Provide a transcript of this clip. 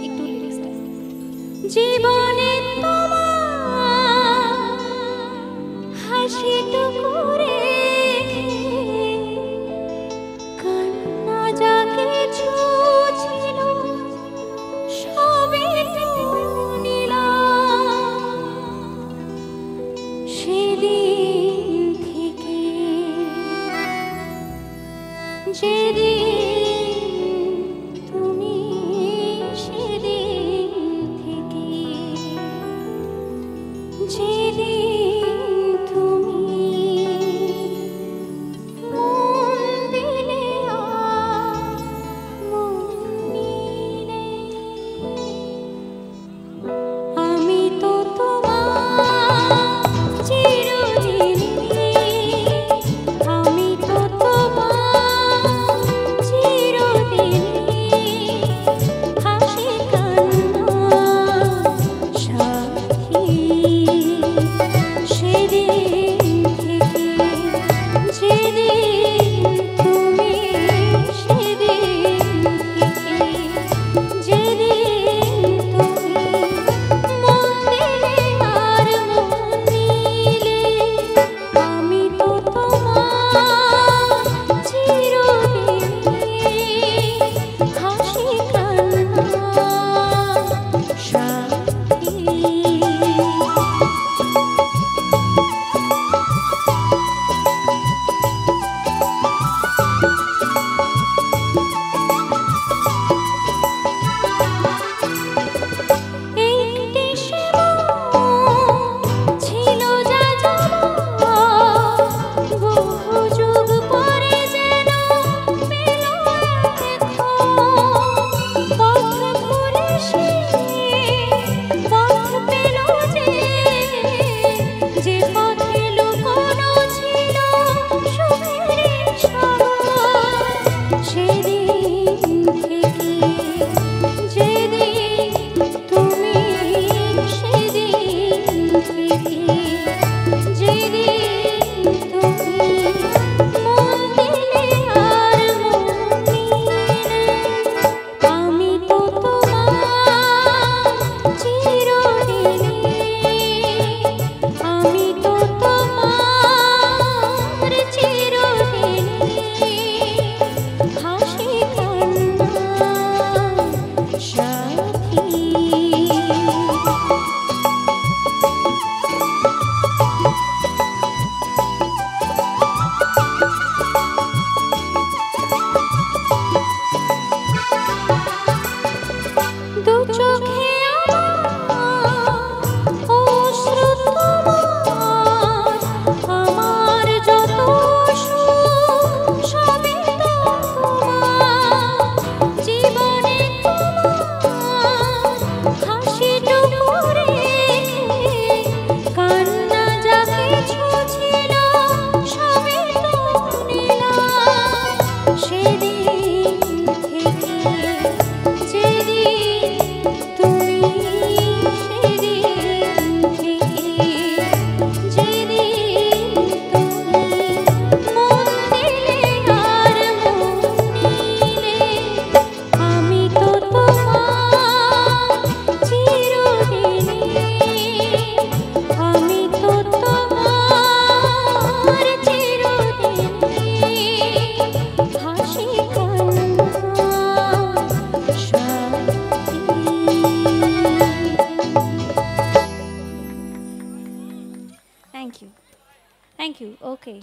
একটু লিরিক্সটা জীবনে তোমার হাসিটুকু রেখে কান্না যা কিছু ছিল সবই তো নিলাম সেদিন থেকে যেদিন তুমি সেদিন থেকে যেদিন তুমি মন দিলে মন নিলে আমি তো তোমার চিরদিনই আমি তো তোমার চিরদিনই হাসি কান্না সাথী সেদিন থেকে যেদিন তুমি সেদিন থেকে যেদিন তুমি মন দিলে আর মন নিলে আমি তো তোমার চিরদিনই হাসি কান্না সাথী একটি ছিল যা জমা বহু যুগ পরে যেন পেল পথ ঘুরে সে পথ পেল যে পথে লুকোনো ছিল সুখের শহর সেদিন থেকে যেদিন তুমি সেদিন থেকে যেদিন তুমি মন দিলে আর মন নিলে আমি তো তোমার চিরদিনই আমি তো তোমার চিরদিনই হাসি কান্না সাথী দু চোখে আমার অশ্রু তোমার আমার যত সুখ সবই তো তোমার জীবনে তোমার হাসিটুকু রেখে কান্না যা কিছু ছিল সবই তো নিলাম সেদিন থেকে যেদিন তুমি সেদিন থেকে যেদিন তুমি মন দিলে আর মন নিলে আমি তো তোমার চিরদিনই আমি তো তোমার চিরদিনই হাসি কান্না সাথী থ্যাংক ইউ ওকে